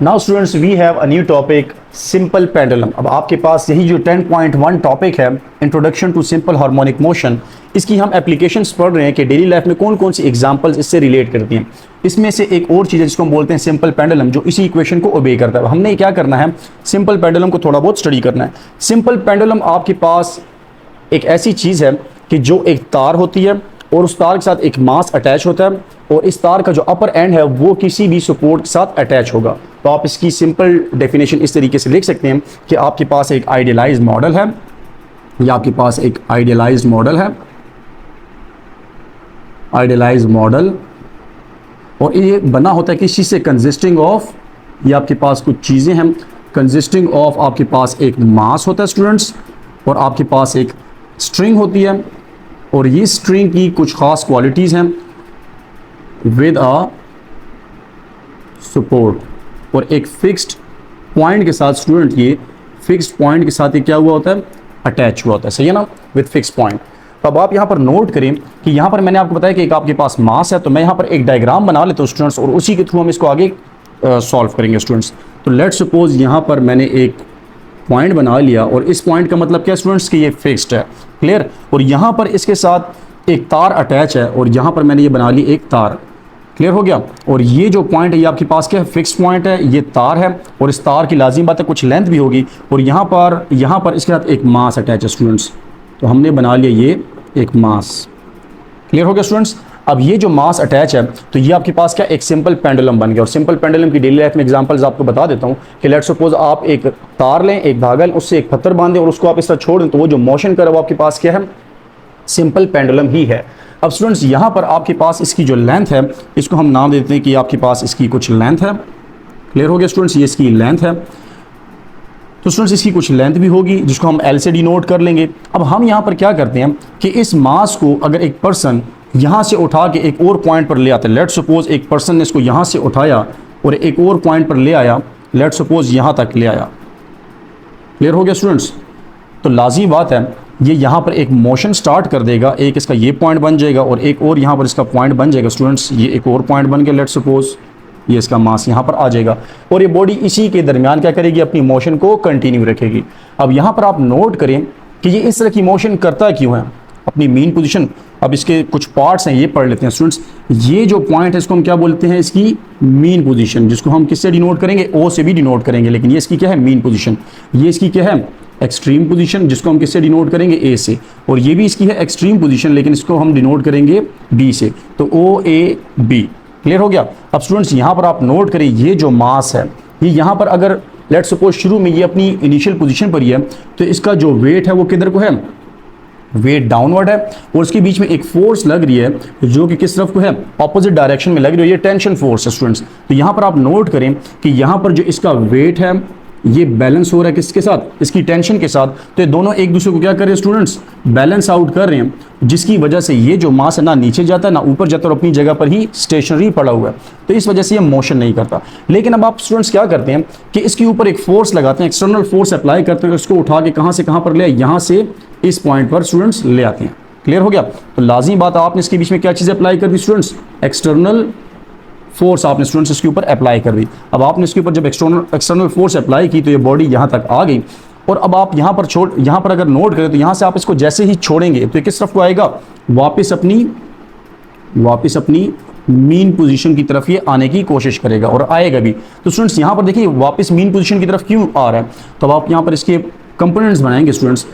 Now students we have a new topic simple pendulum. अब आपके पास यही जो 10.1 टॉपिक है introduction to simple harmonic motion, इसकी हम एप्लीकेशंस पढ़ रहे हैं कि डेली लाइफ में कौन कौन सी एग्जांपल्स इससे रिलेट करती हैं। इसमें से एक और चीज़ है जिसको हम बोलते हैं सिंपल पेंडुलम, जो इसी इक्वेशन को ओबे करता है। हमने क्या करना है, सिंपल पेंडुलम को थोड़ा बहुत स्टडी करना है। सिंपल पेंडुलम आपके पास एक ऐसी चीज़ है कि जो एक तार होती है और उस तार के साथ एक मास अटैच होता है और इस तार का जो अपर एंड है वो किसी भी सपोर्ट के साथ अटैच होगा। तो आप इसकी सिंपल डेफिनेशन इस तरीके से लिख सकते हैं कि आपके पास एक आइडियलाइज्ड मॉडल है, या आपके पास एक आइडियलाइज्ड मॉडल है, आइडियलाइज्ड मॉडल, और ये बना होता है किसी से कंसिस्टिंग ऑफ, ये आपके पास कुछ चीज़ें हैं कंसिस्टिंग ऑफ, आपके पास एक मास होता है स्टूडेंट्स, और आपके पास एक स्ट्रिंग होती है, और ये स्ट्रिंग की कुछ खास क्वालिटीज़ हैं विद अ सपोर्ट, और एक फिक्स्ड पॉइंट के साथ स्टूडेंट, ये फिक्स्ड पॉइंट के साथ ये क्या हुआ होता है, अटैच हुआ होता है, सही है ना, विद फिक्स्ड पॉइंट। तो अब आप यहाँ पर नोट करें कि यहाँ पर मैंने आपको बताया कि एक आपके पास मास है, तो मैं यहाँ पर एक डायग्राम बना लेता हूँ स्टूडेंट्स, और उसी के थ्रू हम इसको आगे सॉल्व करेंगे स्टूडेंट्स। तो लेट्स सपोज यहाँ पर मैंने एक पॉइंट बना लिया, और इस पॉइंट का मतलब क्या स्टूडेंट्स कि ये फिक्स्ड है, क्लियर, और यहाँ पर इसके साथ एक तार अटैच है, और यहाँ पर मैंने ये बना ली एक तार, क्लियर हो गया। और ये जो पॉइंट है ये आपके पास क्या है, फिक्स पॉइंट है, ये तार है, और इस तार की लाजिम बात है कुछ लेंथ भी होगी, और यहाँ पर इसके साथ एक मास अटैच है स्टूडेंट्स। तो हमने बना लिया ये एक मास, क्लियर हो गया स्टूडेंट्स। अब ये जो मास अटैच है तो ये आपके पास क्या एक सिंपल पेंडुलम बन गया। और सिंपल पेंडुलम की डेली लाइफ में एग्जांपल्स आपको बता देता हूँ कि लेट्स सपोज आप एक तार लें, एक धागा लें, उससे एक पत्थर बांधें और उसको आप इस तरह छोड़ दें, तो वो जो मोशन करे वो आपके पास क्या है, सिंपल पेंडुलम ही है। अब स्टूडेंट्स यहाँ पर आपके पास इसकी जो लेंथ है, इसको हम नाम देते हैं कि आपके पास इसकी कुछ लेंथ है, क्लियर हो गया स्टूडेंट्स, ये इसकी लेंथ है। तो स्टूडेंट्स इसकी कुछ लेंथ भी होगी जिसको हम एल से डिनोट कर लेंगे। अब हम यहाँ पर क्या करते हैं कि इस मास को अगर एक पर्सन यहाँ से उठा के एक और पॉइंट पर ले आते हैं, लेट सपोज एक पर्सन ने इसको यहाँ से उठाया और एक और पॉइंट पर ले आया, लेट सपोज यहाँ तक ले आया, क्लियर हो गया स्टूडेंट्स। तो लाज़मी बात है ये यहाँ पर एक मोशन स्टार्ट कर देगा, एक इसका ये पॉइंट बन जाएगा और एक और यहाँ पर इसका पॉइंट बन जाएगा स्टूडेंट्स, ये एक और पॉइंट बन गया, लेट सपोज ये इसका मास यहाँ पर आ जाएगा, और ये बॉडी इसी के दरमियान क्या करेगी, अपनी मोशन को कंटिन्यू रखेगी। अब यहाँ पर आप नोट करें कि ये इस तरह की मोशन करता क्यों है, अपनी मीन पोजीशन। अब इसके कुछ पार्ट्स हैं, ये पढ़ लेते हैं स्टूडेंट्स। ये जो पॉइंट है इसको हम क्या बोलते हैं, इसकी मीन पोजीशन, जिसको हम किससे डिनोट करेंगे, ओ से भी डिनोट करेंगे, लेकिन ये इसकी क्या है, मीन पोजीशन। ये इसकी क्या है, एक्सट्रीम पोजीशन, जिसको हम किससे डिनोट करेंगे, ए से, और ये भी इसकी है एक्सट्रीम पोजीशन, लेकिन इसको हम डिनोट करेंगे बी से, तो ओ ए बी, क्लियर हो गया। अब स्टूडेंट्स यहाँ पर आप नोट करें ये जो मास है ये यहाँ पर अगर लेट सपोज शुरू में ये अपनी इनिशियल पोजीशन पर ही है, तो इसका जो वेट है वो किधर को है, वेट डाउनवर्ड है, और उसके बीच में एक फोर्स लग रही है जो कि किस तरफ को है, अपोजिट डायरेक्शन में लग रही है, ये टेंशन फोर्स है स्टूडेंट्स। तो यहाँ पर आप नोट करें कि यहाँ पर जो इसका वेट है ये बैलेंस हो रहा है किसके साथ, इसकी टेंशन के साथ। तो ये दोनों एक दूसरे को क्या कर रहे हैं स्टूडेंट्स, बैलेंस आउट कर रहे हैं, जिसकी वजह से ये जो मास है ना नीचे जाता है ना ऊपर जाता है और अपनी जगह पर ही स्टेशनरी पड़ा हुआ है, तो इस वजह से ये मोशन नहीं करता। लेकिन अब आप स्टूडेंट्स क्या करते हैं कि इसके ऊपर एक फोर्स लगाते हैं, एक्सटर्नल फोर्स अप्लाई करते हैं, इसको उठा के कहाँ से कहाँ पर ले, यहाँ से इस पॉइंट पर स्टूडेंट्स ले आते हैं, क्लियर हो गया। तो लाजिमी बात आपने इसके बीच में क्या चीज़ अप्लाई कर दी स्टूडेंट्स, एक्सटर्नल फोर्स आपने स्टूडेंट्स इसके ऊपर अप्लाई कर दी। अब आपने इसके ऊपर जब एक्सटर्नल फोर्स अप्लाई की तो ये बॉडी यहाँ तक आ गई, और अब आप यहाँ पर अगर नोट करें तो यहाँ से आप इसको जैसे ही छोड़ेंगे तो किस तरफ को आएगा, वापस अपनी मीन पोजीशन की तरफ ये आने की कोशिश करेगा और आएगा भी। तो स्टूडेंट्स यहाँ पर देखिए वापस मीन पोजीशन की तरफ क्यों आ रहा है, तो आप यहाँ पर इसके कंपोनेंट्स बनाएंगे स्टूडेंट्स।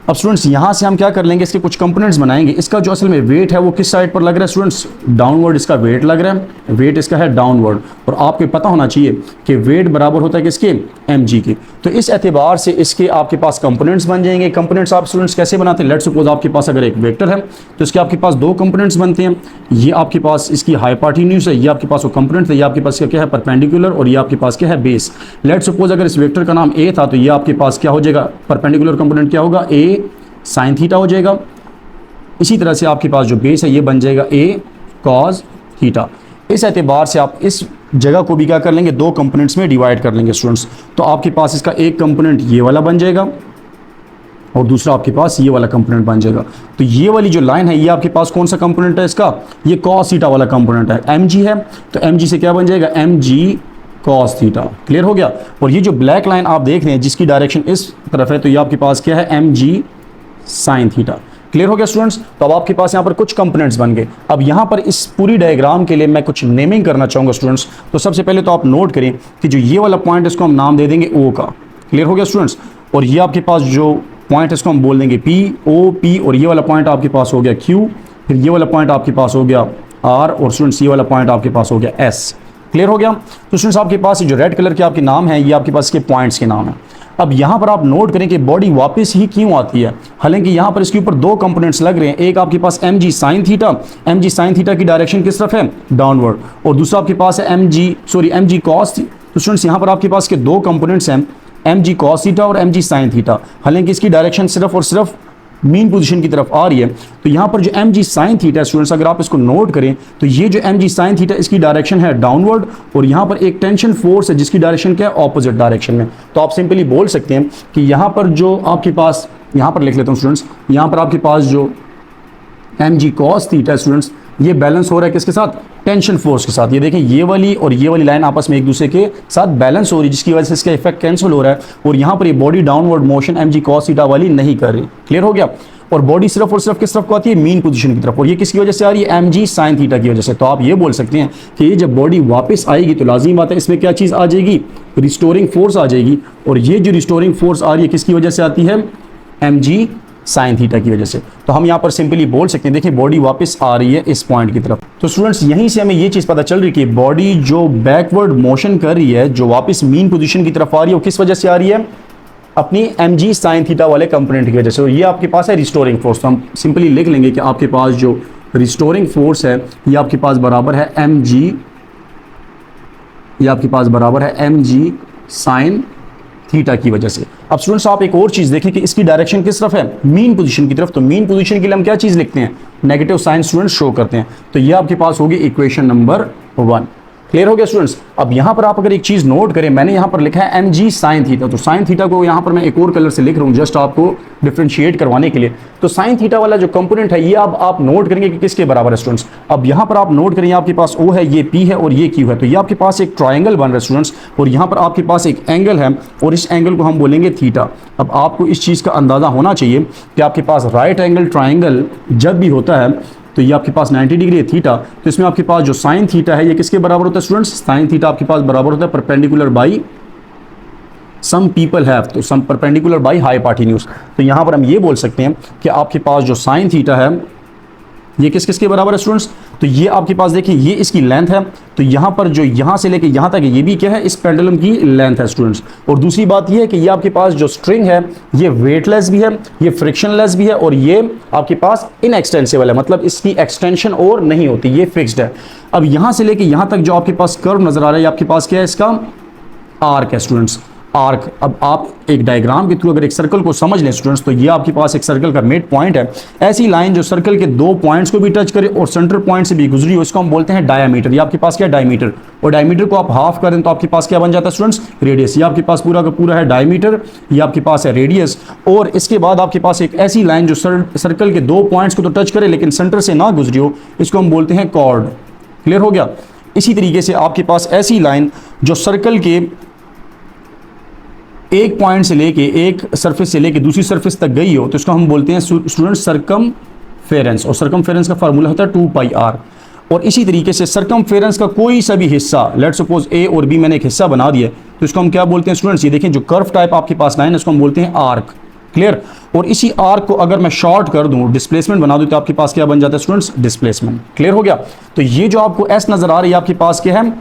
अब स्टूडेंट्स यहाँ से हम क्या कर लेंगे, इसके कुछ कंपोनेंट्स बनाएंगे। इसका जो असल में वेट है वो किस साइड पर लग रहा है स्टूडेंट्स, डाउनवर्ड इसका वेट लग रहा है, वेट इसका है डाउनवर्ड, और आपको पता होना चाहिए कि वेट बराबर होता है किसके, mg के। तो इस एतबार से इसके आपके पास कंपोनेंट्स बन जाएंगे। कंपोनेंट्स आप स्टूडेंट्स कैसे बनाते हैं, लेट्स सपोज आपके पास अगर एक वेक्टर है तो इसके आपके पास दो कंपोनेंट्स बनते हैं, ये आपके पास इसकी हाइपोटेन्यूज है, ये आपके पास वो कंपोनेंट है, ये आपके पास क्या है, परपेंडिकुलर, और ये आपके पास क्या है, बेस। लेट्स सपोज अगर इस वेक्टर का नाम a था तो ये आपके पास क्या हो जाएगा, परपेंडिकुलर कंपोनेंट क्या होगा, a साइन थीटा हो जाएगा। इसी तरह से आपके पास जो बेस है ये बन जाएगा a कॉस थीटा। इस एतबार से आप इस जगह को भी क्या कर लेंगे, दो कंपोनेंट्स में डिवाइड कर लेंगे स्टूडेंट्स। तो आपके पास इसका एक कंपोनेंट ये वाला बन जाएगा और दूसरा आपके पास ये वाला कंपोनेंट बन जाएगा। तो ये वाली जो लाइन है ये आपके पास कौन सा कंपोनेंट है इसका, ये कॉस थीटा वाला कंपोनेंट है, mg है। तो mg से क्या बन जाएगा, mg कॉस थीटा। क्लियर हो गया। और ये जो ब्लैक लाइन आप देख रहे हैं जिसकी डायरेक्शन इस तरफ है, तो ये आपके पास क्या है, M G sine theta. Clear हो गया स्टूडेंट्स। तो अब आपके पास यहाँ पर कुछ कंपोनेंट्स बन गए। अब यहाँ पर इस पूरी डायग्राम के लिए मैं कुछ नेमिंग करना चाहूँगा स्टूडेंट्स। तो सबसे पहले तो आप नोट करें कि जो ये वाला पॉइंट इसको हम नाम दे देंगे ओ का। क्लियर हो गया स्टूडेंट्स। और ये आपके पास जो पॉइंट इसको हम बोल देंगे पी, ओ पी, और ये वाला पॉइंट आपके पास हो गया क्यू, फिर ये वाला पॉइंट आपके पास हो गया आर, और स्टूडेंट्स ये वाला पॉइंट आपके पास हो गया एस। क्लियर हो गया। तो स्टूडेंट्स आपके पास जो रेड कलर के आपके नाम है ये आपके पास के पॉइंट्स के नाम है। अब यहाँ पर आप नोट करें कि बॉडी वापस ही क्यों आती है, हालांकि यहाँ पर इसके ऊपर दो कंपोनेंट्स लग रहे हैं। एक आपके पास M G sine theta, M G sine theta की डायरेक्शन किस तरफ है, डाउनवर्ड, और दूसरा आपके पास है एम जी कॉस। तो स्टूडेंट्स यहाँ पर आपके पास के दो कंपोनेंट्स हैं, एम जी कॉस थीटा और एम जी साइन थीटा, हालांकि इसकी डायरेक्शन सिर्फ और सिर्फ मीन पोजीशन की तरफ आ रही है। तो यहाँ पर जो M G sine theta students, अगर आप इसको नोट करें तो ये जो एम जी साइन थीटा इसकी डायरेक्शन है डाउनवर्ड, और यहाँ पर एक टेंशन फोर्स है जिसकी डायरेक्शन क्या है, ऑपोजिट डायरेक्शन में। तो आप सिंपली बोल सकते हैं कि यहाँ पर जो आपके पास, यहाँ पर लिख लेता हूँ स्टूडेंट्स, यहाँ पर आपके पास जो M G cos theta students ये बैलेंस हो रहा है किसके साथ, टेंशन फोर्स के साथ। ये देखें ये वाली और ये वाली लाइन आपस में एक दूसरे के साथ बैलेंस हो रही है, जिसकी वजह से इसका इफेक्ट कैंसिल हो रहा है, और यहाँ पर ये body downward motion M G cos theta वाली नहीं कर रही। क्लियर हो गया। और बॉडी सिर्फ और सिर्फ किस तरफ को आती है, मीन पोजीशन की तरफ, और ये किसकी वजह से आ रही है, एम जी साइन थीटा की वजह से। तो आप ये बोल सकते हैं कि ये जब बॉडी वापस आएगी तो लाजिमी बात है इसमें क्या चीज़ आ जाएगी, रिस्टोरिंग फोर्स आ जाएगी, और ये जो रिस्टोरिंग फोर्स आ रही है किसकी वजह से आती है, एम जी साइन थीटा की वजह से। तो हम यहाँ पर सिंपली बोल सकते हैं, देखिए बॉडी वापस आ रही है इस पॉइंट की तरफ। तो स्टूडेंट्स यहीं से हमें ये चीज़ पता चल रही है कि बॉडी जो बैकवर्ड मोशन कर रही है, जो वापस मीन पोजीशन की तरफ आ रही है, वो किस वजह से आ रही है, अपनी एम जी साइन थीटा वाले कंपोनेंट की वजह से। ये आपके पास है रिस्टोरिंग फोर्स। तो हम सिंपली लिख लेंगे कि आपके पास जो रिस्टोरिंग फोर्स है ये आपके पास बराबर है एम जी, ये आपके पास बराबर है एम जी साइन थीटा की वजह से। अब स्टूडेंट्स आप एक और चीज़ देखें कि इसकी डायरेक्शन किस तरफ है, मीन पोजीशन की तरफ। तो मीन पोजीशन के लिए हम क्या चीज़ लिखते हैं, नेगेटिव साइन स्टूडेंट्स शो करते हैं। तो ये आपके पास होगी इक्वेशन नंबर 1। क्लियर हो गया स्टूडेंट्स। अब यहाँ पर आप अगर एक चीज़ नोट करें, मैंने यहाँ पर लिखा है एम जी साइन थीटा। तो साइन थीटा को यहाँ पर मैं एक और कलर से लिख रहा हूँ जस्ट आपको डिफ्रेंशिएट करवाने के लिए। तो साइन थीटा वाला जो कंपोनेंट है ये अब आप नोट करेंगे कि किसके बराबर है स्टूडेंट्स। अब यहाँ पर आप नोट करें, आपके पास ओ है, ये पी है और ये क्यू है। तो ये आपके पास एक ट्राइंगल बन रहा है स्टूडेंट्स, और यहाँ पर आपके पास एक एंगल है और इस एंगल को हम बोलेंगे थीटा। अब आपको इस चीज़ का अंदाज़ा होना चाहिए कि आपके पास राइट एंगल ट्राइंगल जब भी होता है तो ये आपके पास 90 डिग्री है थीटा। तो इसमें आपके पास जो साइन थीटा है ये किसके बराबर होता है स्टूडेंट्स, साइन थीटा आपके पास बराबर होता है perpendicular by some people have, तो सम परपेंडिकुलर बाई हाइपोटेन्यूज। तो यहाँ पर हम ये बोल सकते हैं कि आपके पास जो साइन थीटा है ये किसके बराबर है स्टूडेंट्स। तो ये आपके पास देखिए ये इसकी लेंथ है, तो यहाँ पर जो यहाँ से लेके यहाँ तक ये भी क्या है, इस पेंडुलम की लेंथ है स्टूडेंट्स। और दूसरी बात ये है कि ये आपके पास जो स्ट्रिंग है ये वेटलेस भी है, ये फ्रिक्शनलेस भी है, और ये आपके पास इनएक्सटेंसिबल है, मतलब इसकी एक्सटेंशन और नहीं होती, ये फिक्स्ड है। अब यहाँ से लेके यहाँ तक जो आपके पास कर्व नजर आ रहा है, आपके पास क्या है, इसका आर्क है स्टूडेंट्स, आर्क। अब आप एक डायग्राम के थ्रू अगर एक सर्कल को समझ लें स्टूडेंट्स, तो ये आपके पास एक सर्कल का मिड पॉइंट है। ऐसी लाइन जो सर्कल के दो पॉइंट्स को भी टच करे और सेंटर पॉइंट से भी गुजरी हो, इसको हम बोलते हैं डायमीटर। ये आपके पास क्या है, डायमीटर। और डायमीटर को आप हाफ करें तो आपके पास क्या बन जाता है स्टूडेंट्स, रेडियस। ये आपके पास पूरा का पूरा है डायमीटर, ये आपके पास है रेडियस। और इसके बाद आपके पास एक ऐसी लाइन जो सर्कल के दो पॉइंट्स को तो टच करे लेकिन सेंटर से ना गुजरी हो, इसको हम बोलते हैं कॉर्ड। क्लियर हो गया। इसी तरीके से आपके पास ऐसी लाइन जो सर्कल के एक पॉइंट से लेके, एक सरफेस से लेके दूसरी सरफेस तक गई हो, तो इसको हम बोलते हैं स्टूडेंट सर्कमफेरेंस। और सर्कमफेरेंस का फार्मूला होता है 2πr। और इसी तरीके से सर्कमफेरेंस का कोई सा भी हिस्सा, लेट्स सपोज ए और बी मैंने एक हिस्सा बना दिया, तो इसको हम क्या बोलते हैं स्टूडेंट्स, ये देखें जो कर्व टाइप आपके पास लाइन है इसको हम बोलते हैं आर्क। क्लियर। और इसी आर्क को अगर मैं शॉर्ट कर दूं, डिस्प्लेसमेंट बना दूं, तो आपके पास क्या बन जाता है स्टूडेंट्स, डिस्प्लेसमेंट। क्लियर हो गया। तो ये जो आपको एस नजर आ रही है आपके पास क्या है,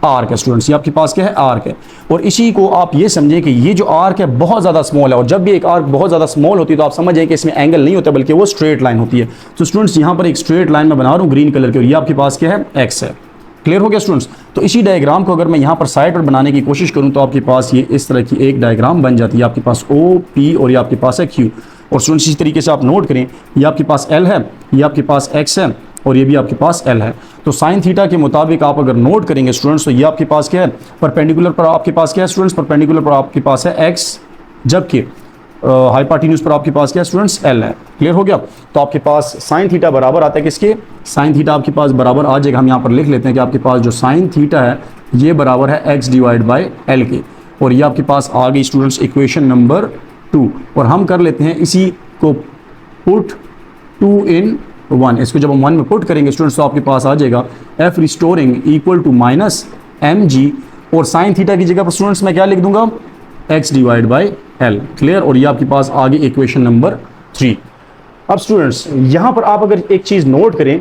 आर्क है स्टूडेंट्स। ये आपके पास क्या है, आर्क है। और इसी को आप ये समझें कि ये जो आर्क है बहुत ज़्यादा स्मॉल है, और जब भी एक आर्क बहुत ज़्यादा स्मॉल होती है तो आप समझें कि इसमें एंगल नहीं होता बल्कि वो स्ट्रेट लाइन होती है। तो स्टूडेंट्स यहाँ पर एक स्ट्रेट लाइन में बना रहा हूँ ग्रीन कलर की, और ये आपके पास क्या है, एक्स है। क्लियर हो गया स्टूडेंट्स। तो इसी डायग्राम को अगर मैं यहाँ पर साइड पर बनाने की कोशिश करूँ तो आपके पास ये इस तरह की एक डायग्राम बन जाती है। आपके पास ओ पी और ये आपके पास है क्यू। और स्टूडेंट्स इसी तरीके से आप नोट करें, ये आपके पास एल है, ये आपके पास एक्स है, और ये भी आपके पास एल है। तो साइन थीटा के मुताबिक आप अगर नोट करेंगे स्टूडेंट्स, तो ये आपके पास क्या है, परपेंडिकुलर पर आपके पास क्या है स्टूडेंट्स, परपेंडिकुलर पर आपके पास है एक्स, जबकि हाइपोटेन्यूज पर आपके पास क्या स्टूडेंट्स एल है। क्लियर हो गया। तो आपके पास साइन थीटा बराबर आता है किसके, साइन थीटा आपके पास बराबर आ जाएगा, हम यहाँ पर लिख लेते हैं कि आपके पास जो साइन थीटा है ये बराबर है एक्स डिवाइड बाई एल के, और ये आपके पास आ गई स्टूडेंट्स इक्वेशन नंबर 2। और हम कर लेते हैं इसी को पुट 2 in 1, इसको जब हम 1 में पुट करेंगे स्टूडेंट्स तो आपके पास आ जाएगा F restoring equal to minus M G, और साइन थीटा की जगह पर स्टूडेंट्स मैं क्या लिख दूंगा, x divide by L. Clear. और ये आपके पास आ गई इक्वेशन नंबर 3। अब स्टूडेंट्स यहाँ पर आप अगर एक चीज़ नोट करें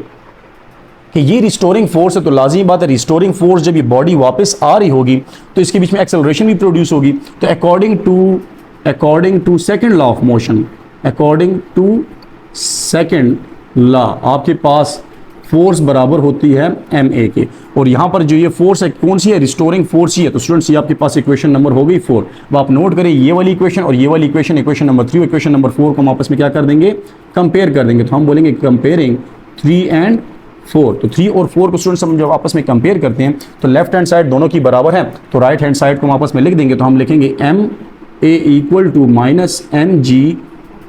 कि ये रिस्टोरिंग फोर्स है, तो लाजिमी बात है रिस्टोरिंग फोर्स जब ये बॉडी वापस आ रही होगी तो इसके बीच में एक्सेलरेशन भी प्रोड्यूस होगी। तो according to second law of motion, according to second law आपके पास फोर्स बराबर होती है एम ए के, और यहाँ पर जो ये फोर्स है कौन सी है, रिस्टोरिंग फोर्स ही है। तो स्टूडेंट्स ये आपके पास इक्वेशन नंबर हो गई 4। अब आप नोट करें ये वाली इक्वेशन और ये वाली equation, equation number 3 equation number 4 को हम आपस में क्या कर देंगे, कंपेयर कर देंगे। तो हम बोलेंगे कंपेयरिंग 3 and 4। तो 3 और 4 को स्टूडेंट्स हम जब आपस में कंपेयर करते हैं तो लेफ्ट हैंड साइड दोनों की बराबर है, तो राइट हैंड साइड को हम आपस में लिख देंगे। तो हम लिखेंगे M A equal to minus M G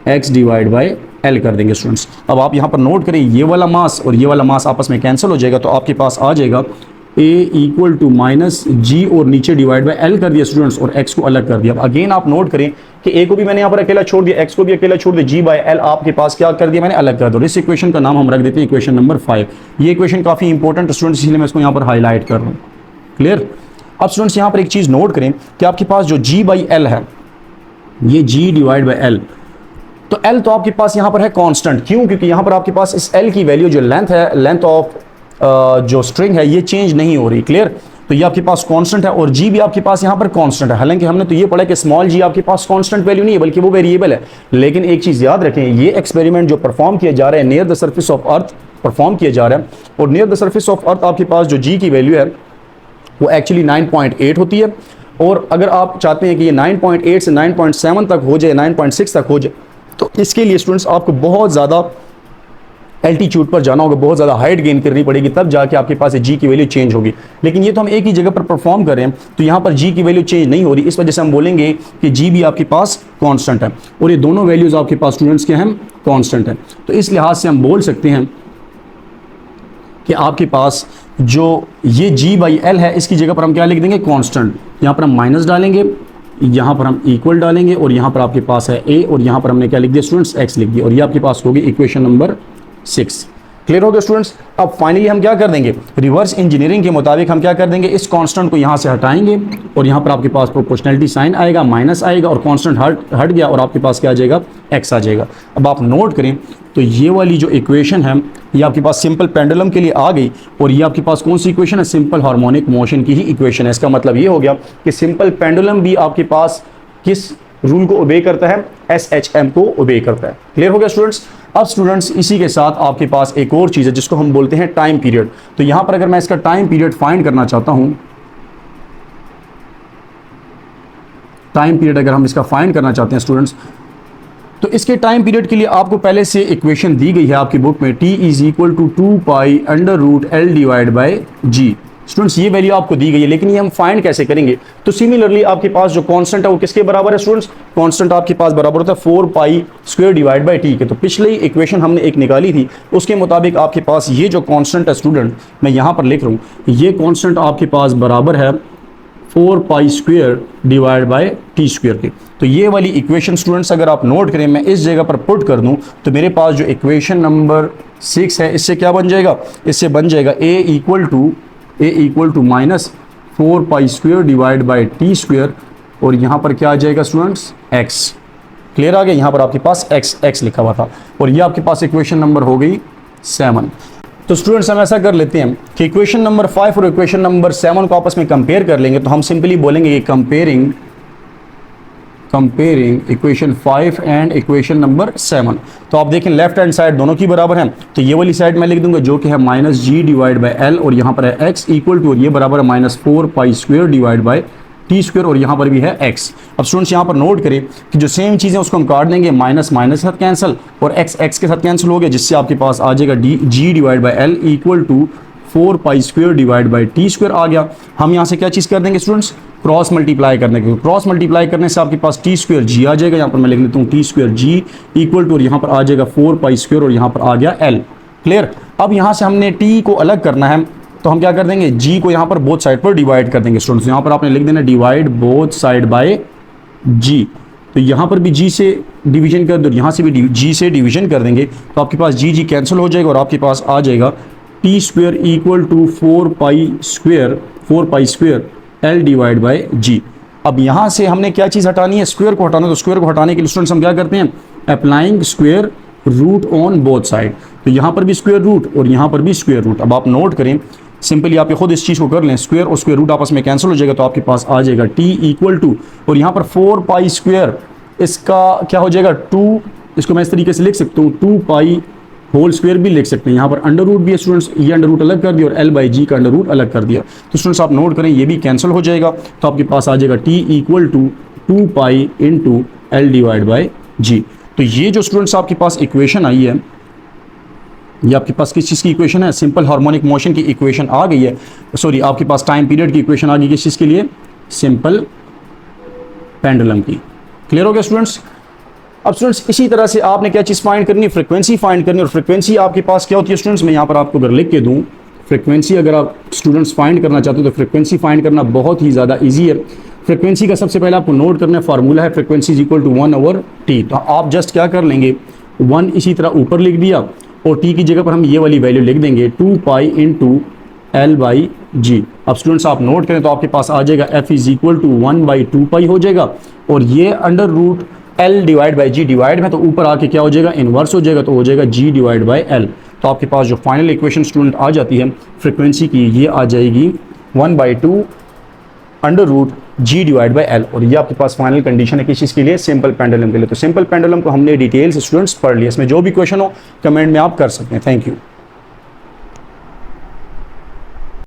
X divide by L कर देंगे स्टूडेंट्स। अब आप यहाँ पर नोट करें ये वाला मास और ये वाला मास आपस में कैंसिल हो जाएगा, तो आपके पास आ जाएगा ए इक्वल टू माइनस जी और नीचे डिवाइड बाई एल कर दिया स्टूडेंट्स, और एक्स को अलग कर दिया। अब अगेन आप नोट करें कि ए को भी मैंने यहाँ पर अकेला छोड़ दिया, एक्स को भी अकेला छोड़ दिया, जी बाई एल आपके पास क्या कर दिया मैंने, अलग कर दो। इस इक्वेशन का नाम हम रख देते हैं इक्वेशन नंबर 5। ये इक्वेशन काफ़ी इंपॉर्टेंट स्टूडेंट्स, इसलिए मैं इसको यहाँ पर हाईलाइट कर रहा हूँ। क्लियर। अब स्टूडेंट्स यहाँ पर एक चीज़ नोट करें कि आपके पास जो जी बाई एल है, ये जी डिवाइड बाई एल, तो L तो आपके पास यहाँ पर है कांस्टेंट। क्यों? क्योंकि यहाँ पर आपके पास इस L की वैल्यू जो लेंथ है, लेंथ ऑफ जो स्ट्रिंग है ये चेंज नहीं हो रही। क्लियर। तो ये आपके पास कांस्टेंट है, और G भी आपके पास यहाँ पर कांस्टेंट है। हालांकि हमने तो ये पढ़ा कि स्मॉल g आपके पास कांस्टेंट वैल्यू नहीं है बल्कि वो वेरिएबल है। लेकिन एक चीज़ याद रखें, ये एक्सपेरिमेंट जो परफॉर्म किया जा रहा है near the surface of earth perform किया जा रहा है, और near the surface of earth आपके पास जो G की वैल्यू है वो एक्चुअली 9.8 होती है। और अगर आप चाहते हैं कि ये 9.8 से 9.7 तक हो जाए, 9.6 तक हो जाए, तो इसके लिए स्टूडेंट्स आपको बहुत ज़्यादा एल्टीट्यूड पर जाना होगा, बहुत ज़्यादा हाइट गेन करनी पड़ेगी, तब जाके आपके पास जी की वैल्यू चेंज होगी। लेकिन ये तो हम एक ही जगह पर परफॉर्म कर रहे हैं, तो यहाँ पर जी की वैल्यू चेंज नहीं हो रही, इस वजह से हम बोलेंगे कि जी भी आपके पास कांस्टेंट है, और ये दोनों वैल्यूज़ आपके पास स्टूडेंट्स के हैं कांस्टेंट है। तो इस लिहाज से हम बोल सकते हैं कि आपके पास जो ये जी बाई एल है इसकी जगह पर हम क्या लिख देंगे, कांस्टेंट। यहाँ पर हम माइनस डालेंगे, यहाँ पर हम इक्वल डालेंगे, और यहाँ पर आपके पास है ए, और यहाँ पर हमने क्या लिख दिया स्टूडेंट्स, एक्स लिख दिया, और ये आपके पास होगी इक्वेशन नंबर 6। क्लियर हो गया स्टूडेंट्स। अब फाइनली हम क्या कर देंगे, रिवर्स इंजीनियरिंग के मुताबिक हम क्या कर देंगे, इस कांस्टेंट को यहाँ से हटाएंगे, और यहाँ पर आपके पास प्रोपोर्शनलिटी साइन आएगा, माइनस आएगा, और कांस्टेंट हट गया, और आपके पास क्या आ जाएगा, एक्स आ जाएगा। अब आप नोट करें तो ये वाली जो इक्वेशन है ये आपके पास सिंपल पेंडुलम के लिए आ गई, और ये आपके पास कौन सी इक्वेशन है, सिंपल हार्मोनिक मोशन की ही इक्वेशन है। इसका मतलब ये हो गया कि सिंपल पेंडुलम भी आपके पास किस रूल को ओबे करता है, SHM को ओबे करता है। क्लियर हो गया स्टूडेंट्स। अब स्टूडेंट्स इसी के साथ आपके पास एक और चीज़ है जिसको हम बोलते हैं टाइम पीरियड। तो यहाँ पर अगर मैं इसका टाइम पीरियड फाइंड करना चाहता हूँ, टाइम पीरियड अगर हम इसका फाइंड करना चाहते हैं स्टूडेंट्स, तो इसके टाइम पीरियड के लिए आपको पहले से इक्वेशन दी गई है आपकी बुक में, T is equal to 2 pi under root L divide by G. Students ये वैल्यू आपको दी गई है, लेकिन ये हम फाइंड कैसे करेंगे, तो सिमिलरली आपके पास जो कांस्टेंट है वो किसके बराबर है स्टूडेंट्स, कांस्टेंट आपके पास बराबर होता है 4 pi square divide by T के। तो पिछले इक्वेशन हमने एक निकाली थी, उसके मुताबिक आपके पास ये जो कांस्टेंट है स्टूडेंट, मैं यहाँ पर लिख रहा हूँ, ये कांस्टेंट आपके पास बराबर है 4 pi square divide by T square के। तो ये वाली इक्वेशन स्टूडेंट्स अगर आप नोट करें, मैं इस जगह पर पुट कर दूं, तो मेरे पास जो इक्वेशन नंबर 6 है इससे क्या बन जाएगा, इससे बन जाएगा A equal to minus 4 pi square divide by T square, और यहाँ पर क्या आ जाएगा स्टूडेंट्स, एक्स। क्लियर आ गया, यहाँ पर आपके पास एक्स लिखा हुआ था, और ये आपके पास इक्वेशन नंबर हो गई 7। तो स्टूडेंट्स हम ऐसा कर लेते हैं कि इक्वेशन नंबर 5 और इक्वेशन नंबर 7 को आपस में कंपेयर कर लेंगे। तो हम सिंपली बोलेंगे कि comparing equation 5 and equation number 7। तो आप देखें लेफ्ट हैंड साइड दोनों की बराबर है, तो ये वाली साइड मैं लिख दूंगा जो कि है minus G divide by L, और यहाँ पर है एक्स इक्वल टू, और ये बराबर है minus 4 pi square divide by T square, और यहाँ पर भी है एक्स। अब स्टूडेंट्स यहाँ पर नोट करें कि जो सेम चीज़ें उसको हम काट देंगे, माइनस माइनस के साथ कैंसिल, और एक्स के साथ कैंसिल हो गया, जिससे आपके पास आ जाएगा G divide by L equal to 4 pi square divide by T square आ गया। हम यहाँ से क्या चीज़ कर देंगे स्टूडेंट्स, क्रॉस मल्टीप्लाई करने के, क्रॉस मल्टीप्लाई करने से आपके पास टी स्क्वायर जी आ जाएगा, यहाँ पर मैं लिख लेता हूँ T square G equal to, और यहाँ पर आ जाएगा 4 पाई स्क्वायर, और यहाँ पर आ गया एल। क्लियर। अब यहाँ से हमने टी को अलग करना है, तो हम क्या कर देंगे, जी को यहाँ पर बोथ साइड पर डिवाइड कर देंगे स्टूडेंट्स। यहाँ पर आपने लिख देना डिवाइड बोथ साइड बाय जी, तो यहाँ पर भी जी से डिवीजन कर दो, यहाँ से भी जी से डिवीजन कर देंगे, तो आपके पास जी जी कैंसिल हो जाएगा, और आपके पास आ जाएगा T square equal to 4 pi square L divide by G. अब यहाँ से हमने क्या चीज़ हटानी है, स्क्वायर को हटाना, तो स्क्वायर को हटाने के लिए स्टूडेंट्स हम क्या करते हैं, applying square root on both side, तो यहाँ पर भी स्क्वायर रूट और यहाँ पर भी स्क्वायर रूट। अब आप नोट करें, सिंपली आप खुद इस चीज़ को कर लें, स्क्वायर और स्क्वायर रूट आपस में कैंसिल हो जाएगा, तो आपके पास आ जाएगा टी इक्वल टू, और यहाँ पर 4 पाई स्क्वायर, इसका क्या हो जाएगा 2, इसको मैं इस तरीके से लिख सकता हूँ 2 पाई होल स्क्वायर भी लिख सकते हैं। यहाँ पर अंडर रूट भी है स्टूडेंट्स, ये अंडर रूट अलग कर दिया और एल बाई जी का अंडर रूट अलग कर दिया, तो स्टूडेंट्स आप नोट करें ये भी कैंसिल हो जाएगा, तो आपके पास आ जाएगा T equal to 2 pi into L divide by G. तो ये जो स्टूडेंट्स आपके पास इक्वेशन आई है, ये आपके पास किस चीज़ की इक्वेशन है, सिंपल हार्मोनिक मोशन की इक्वेशन आ गई है, सॉरी आपके पास टाइम पीरियड की इक्वेशन आ गई किस चीज़ के लिए, सिंपल पेंडुलम की। क्लियर हो गया स्टूडेंट्स। अब स्टूडेंट्स इसी तरह से आपने क्या चीज़ फाइंड करनी है, फ्रीक्वेंसी फाइंड करनी है, और फ्रीक्वेंसी आपके पास क्या होती है स्टूडेंट्स, मैं यहाँ पर आपको अगर लिख के दूँ, फ्रीक्वेंसी अगर आप स्टूडेंट्स फाइंड करना चाहते हो तो फ्रीक्वेंसी फाइंड करना बहुत ही ज़्यादा ईजी है। फ्रीक्वेंसी का सबसे पहले आपको नोट करना है, फार्मूला है frequency is equal to 1/t, तो आप जस्ट क्या कर लेंगे 1 इसी तरह ऊपर लिख दिया, और t की जगह पर हम ये वाली वैल्यू लिख देंगे 2 पाई इंटू एल बाई जी। अब स्टूडेंट्स आप नोट करें तो आपके पास आ जाएगा f is equal to 1/2 pi हो जाएगा, और ये under root L divide by G, divide में तो ऊपर आके क्या हो जाएगा, इन्वर्स हो जाएगा, तो हो जाएगा जी डिवाइड बाई एल। तो आपके पास जो फाइनल इक्वेशन स्टूडेंट आ जाती है फ्रीक्वेंसी की, ये आ जाएगी 1/2 under root G divide by L, और ये आपके पास फाइनल कंडीशन है किस चीज़ के लिए, सिंपल पेंडुलम के लिए। तो सिंपल पेंडुलम को हमने डिटेल्स स्टूडेंट्स पढ़ लिया, इसमें जो भी क्वेश्चन हो कमेंट में आप कर सकते हैं। Thank you.